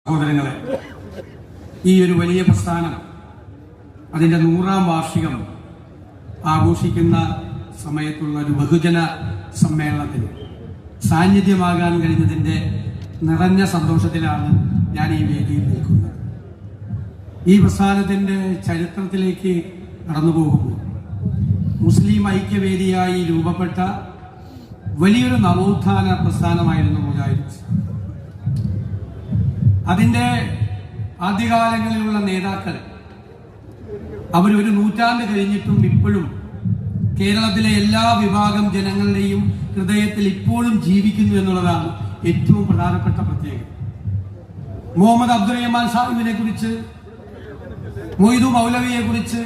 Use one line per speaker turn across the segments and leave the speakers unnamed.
സഹോദരങ്ങളെ, ഈ ഒരു വലിയ പ്രസ്ഥാനം അതിന്റെ 100-ാം വാർഷികം ആഘോഷിക്കുന്ന സമയത്തുള്ള ഒരു ബഹുജന സമ്മേളനത്തിൽ സാന്നിധ്യമാകാൻ കഴിഞ്ഞതിന്റെ നിറഞ്ഞ സന്തോഷത്തിലാണ് ഞാൻ ഈ വേദിയിൽ നിൽക്കുന്നത്. ഈ പ്രസ്ഥാനത്തിന്റെ ചരിത്രത്തിലേക്ക് കടന്നു പോകുമ്പോൾ മുസ്ലിം ഐക്യവേദിയായി രൂപപ്പെട്ട വലിയൊരു നവോത്ഥാന പ്രസ്ഥാനമായിരുന്നു മുജാഹിദ്. അതിന്റെ ആദ്യകാലങ്ങളിലുള്ള നേതാക്കൾ അവരൊരു നൂറ്റാണ്ട് കഴിഞ്ഞിട്ടും ഇപ്പോഴും കേരളത്തിലെ എല്ലാ വിഭാഗം ജനങ്ങളുടെയും ഹൃദയത്തിൽ ഇപ്പോഴും ജീവിക്കുന്നു എന്നുള്ളതാണ് ഏറ്റവും പ്രധാനപ്പെട്ട പ്രത്യേകത. മുഹമ്മദ് അബ്ദുറഹ്മാൻ സാഹിബിനെ കുറിച്ച്, മൊയ്തു മൗലവിയെ കുറിച്ച്,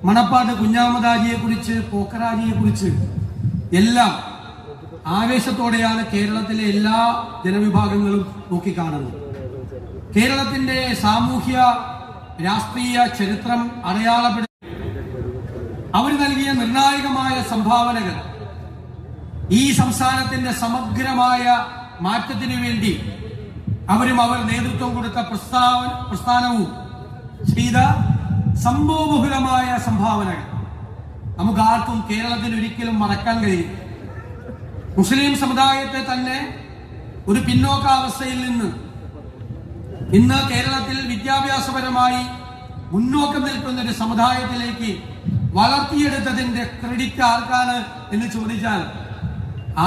മണപ്പാട്ട് കുഞ്ഞാമദാജിയെ കുറിച്ച്, പോക്കരാജിയെ കുറിച്ച് എല്ലാം ആവേശത്തോടെയാണ് കേരളത്തിലെ എല്ലാ ജനവിഭാഗങ്ങളും നോക്കിക്കാണുന്നത്. കേരളത്തിന്റെ സാമൂഹ്യ രാഷ്ട്രീയ ചരിത്രം അടയാളപ്പെടുത്തി അവർ നൽകിയ നിർണായകമായ സംഭാവനകൾ ഈ സംസ്ഥാനത്തിന്റെ സമഗ്രമായ മാറ്റത്തിനു വേണ്ടി അവർ നേതൃത്വം കൊടുത്ത പ്രസ്ഥാനവും ചെയ്ത സംഭവബഹുലമായ സംഭാവനകൾ നമുക്ക് ആർക്കും കേരളത്തിൽ ഒരിക്കലും മറക്കാൻ കഴിയും. മുസ്ലിം സമുദായത്തെ തന്നെ ഒരു പിന്നോക്കാവസ്ഥയിൽ നിന്ന് ഇന്ന് കേരളത്തിൽ വിദ്യാഭ്യാസപരമായി മുന്നോക്കം നിൽക്കുന്ന ഒരു സമുദായത്തിലേക്ക് വളർത്തിയെടുത്തതിന്റെ ക്രെഡിറ്റ് ആർക്കാണ് എന്ന് ചോദിച്ചാൽ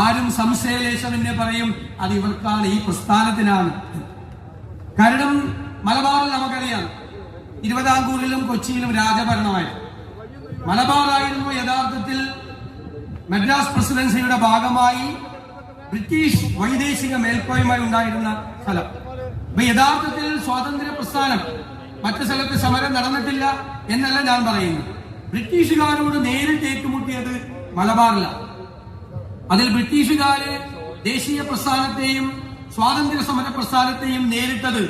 ആരും സംശയലേശം എന്നെ പറയും അത് ഇവർക്കാണ്, ഈ പ്രസ്ഥാനത്തിനാണ്. കാരണം മലബാറിൽ നമുക്കറിയാം, തിരുവിതാംകൂറിലും കൊച്ചിയിലും രാജഭരണമായി. മലബാറായിരുന്നു യഥാർത്ഥത്തിൽ മദ്രാസ് പ്രസിഡൻസിയുടെ ഭാഗമായി ബ്രിട്ടീഷ് വൈദേശിക മേൽക്കോയ്മ ഉണ്ടായിരുന്ന സ്ഥലം. അപ്പൊ യഥാർത്ഥത്തിൽ സ്വാതന്ത്ര്യ പ്രസ്ഥാനം മറ്റു സ്ഥലത്ത് സമരം നടന്നിട്ടില്ല എന്നല്ല ഞാൻ പറയുന്നു. ബ്രിട്ടീഷുകാരോട് നേരിട്ട് ഏറ്റുമുട്ടിയത് മലബാറിലാണ്. അതിൽ ബ്രിട്ടീഷുകാര് ദേശീയ പ്രസ്ഥാനത്തെയും സ്വാതന്ത്ര്യ സമര പ്രസ്ഥാനത്തെയും നേരിട്ടത്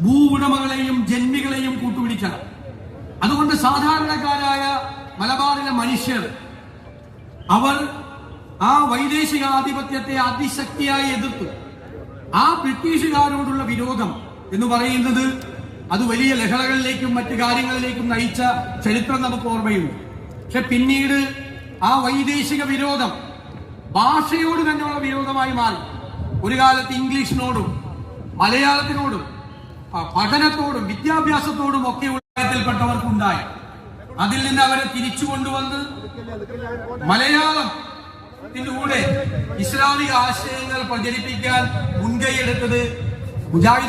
ഭൂവുടമകളെയും ജന്മികളെയും കൂട്ടുപിടിച്ചാണ്. അതുകൊണ്ട് സാധാരണക്കാരായ മലബാറിലെ മനുഷ്യർ അവർ ആ വൈദേശിക ആധിപത്യത്തെ അതിശക്തിയായി എതിർത്തു. ആ ബ്രിട്ടീഷുകാരോടുള്ള വിരോധം എന്ന് പറയുന്നത് അത് വലിയ ലഹളകളിലേക്കും മറ്റു കാര്യങ്ങളിലേക്കും നയിച്ച ചരിത്രം നമുക്ക് ഓർമ്മയുണ്ട്. പക്ഷെ പിന്നീട് ആ വൈദേശിക വിരോധം ഭാഷയോട് തന്നെയുള്ള വിരോധമായി മാറി. ഒരു കാലത്ത് ഇംഗ്ലീഷിനോടും മലയാളത്തിനോടും പഠനത്തോടും വിദ്യാഭ്യാസത്തോടും ഒക്കെ ഉള്ളവർക്കുണ്ടായി. അതിൽ നിന്ന് അവരെ തിരിച്ചു കൊണ്ടുവന്ന് മലയാളത്തിലൂടെ ഇസ്ലാമിക ആശയങ്ങൾ പ്രചരിപ്പിക്കാൻ മുൻകൈയെടുത്തത് മുജാഹിദ്